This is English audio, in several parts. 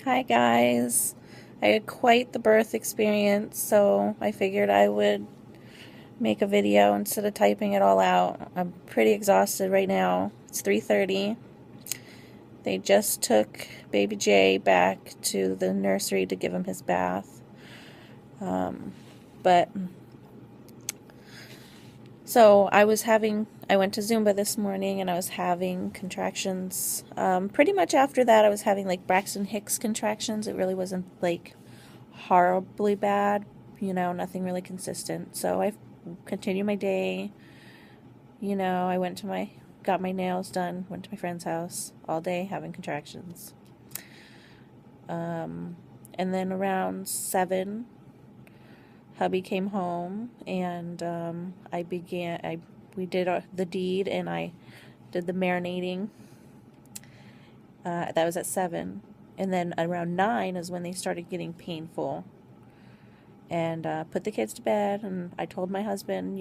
Hi guys. I had quite the birth experience, so I figured I would make a video instead of typing it all out. I'm pretty exhausted right now. It's 3:30. They just took baby Jay back to the nursery to give him his bath. But so I went to Zumba this morning and I was having contractions. Pretty much after that, I was having like Braxton Hicks contractions. It really wasn't like horribly bad, nothing really consistent. So I continued my day. I got my nails done, went to my friend's house all day having contractions. And then around 7, hubby came home and we did the deed and I did the marinating. That was at 7. And then around 9 is when they started getting painful. And put the kids to bed, and I told my husband,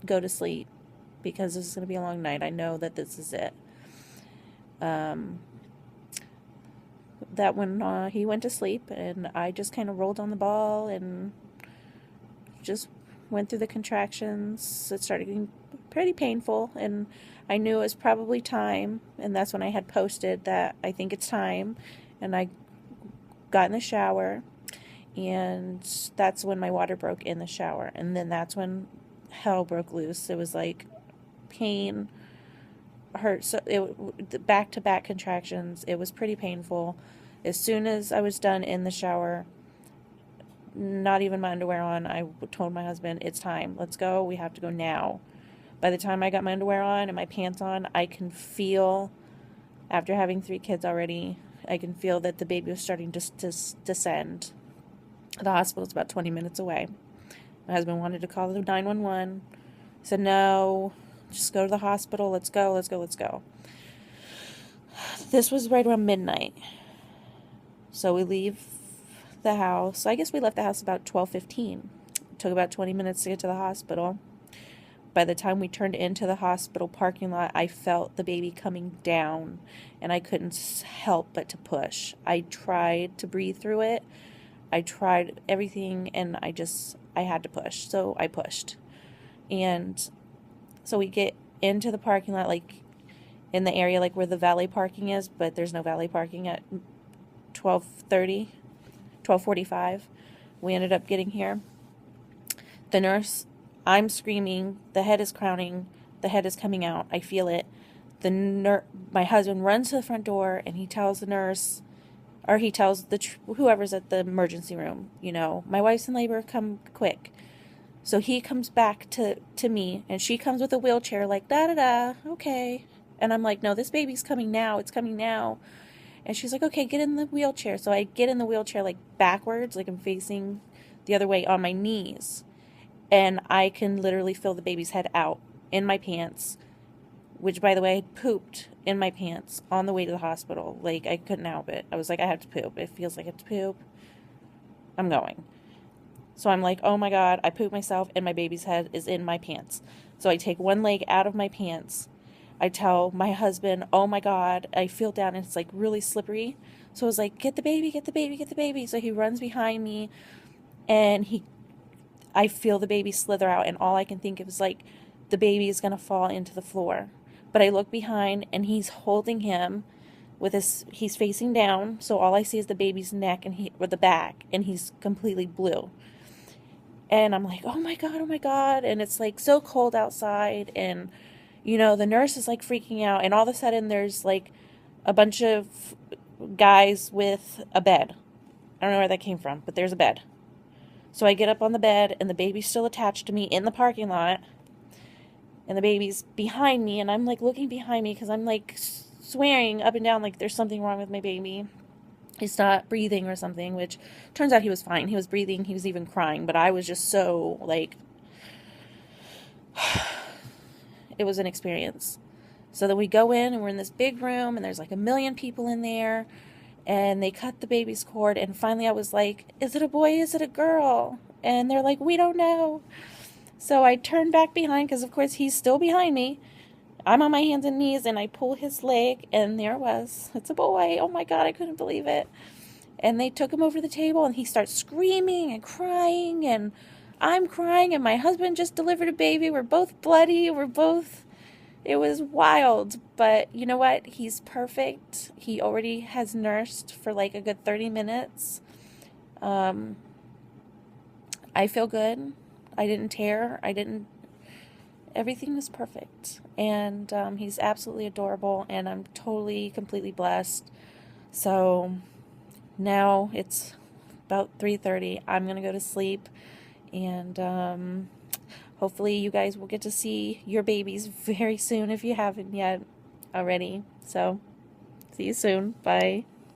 go to sleep because this is going to be a long night. I know that this is it. That when he went to sleep, and I just kind of rolled on the ball and just went through the contractions. It started getting pretty painful, and I knew it was probably time, and that's when I had posted that I think it's time, and I got in the shower, and that's when my water broke in the shower, and then that's when hell broke loose. It was like pain, hurt, so the back-to-back contractions. It was pretty painful. As soon as I was done in the shower, not even my underwear on, I told my husband, it's time, let's go, we have to go now. By the time I got my underwear on and my pants on, I can feel, after having 3 kids already, I can feel that the baby was starting to descend. The hospital's about 20 minutes away. My husband wanted to call the 911. I said, no, just go to the hospital. Let's go. This was right around midnight. So we leave the house. I guess we left the house about 12:15. It took about 20 minutes to get to the hospital. By the time we turned into the hospital parking lot, I felt the baby coming down, and I couldn't help but to push. I tried to breathe through it. I tried everything, and I had to push. So I pushed. And so we get into the parking lot, like in the area like where the valet parking is, but there's no valet parking at 12:30, 12:45. We ended up getting here. The nurse, I'm screaming, the head is crowning, the head is coming out. I feel it. My husband runs to the front door, and he tells the nurse, or he tells whoever's at the emergency room, my wife's in labor, come quick. So he comes back to me, and she comes with a wheelchair, like, da-da-da, okay. And I'm like, no, this baby's coming now, it's coming now. And she's like, okay, get in the wheelchair. So I get in the wheelchair, like, backwards, like I'm facing the other way on my knees. And I can literally feel the baby's head out in my pants, which, by the way, I pooped in my pants on the way to the hospital. Like, I couldn't help it. I was like, I have to poop. It feels like I have to poop. I'm going. So I'm like, oh my God, I pooped myself and my baby's head is in my pants. So I take one leg out of my pants. I tell my husband, oh my God, I feel down and it's like really slippery. So I was like, get the baby, get the baby, get the baby. So he runs behind me, and I feel the baby slither out, and all I can think of is like, the baby is going to fall into the floor. But I look behind, and he's holding him he's facing down, so all I see is the baby's neck or the back, and he's completely blue. And I'm like, oh my God, and it's like so cold outside, and the nurse is like freaking out, and all of a sudden there's like a bunch of guys with a bed. I don't know where that came from, but there's a bed. So I get up on the bed, and the baby's still attached to me in the parking lot, and the baby's behind me, and I'm like looking behind me because I'm like swearing up and down like there's something wrong with my baby. He's not breathing or something, which turns out he was fine. He was breathing. He was even crying, but I was just so like, it was an experience. So then we go in, and we're in this big room, and there's like a million people in there, and they cut the baby's cord, and finally I was like, is it a boy, is it a girl? And they're like, we don't know. So I turned back behind, because of course he's still behind me, I'm on my hands and knees, and I pull his leg, and there it was. It's a boy. Oh my God, I couldn't believe it. And they took him over the table, and he starts screaming and crying, and I'm crying, and my husband just delivered a baby. We're both bloody. It was wild. But you know what? He's perfect. He already has nursed for like a good 30 minutes. I feel good. I didn't tear. Everything was perfect. And he's absolutely adorable, and I'm totally, completely blessed. So now it's about 3:30. I'm going to go to sleep, and hopefully you guys will get to see your babies very soon if you haven't yet already. So see you soon. Bye.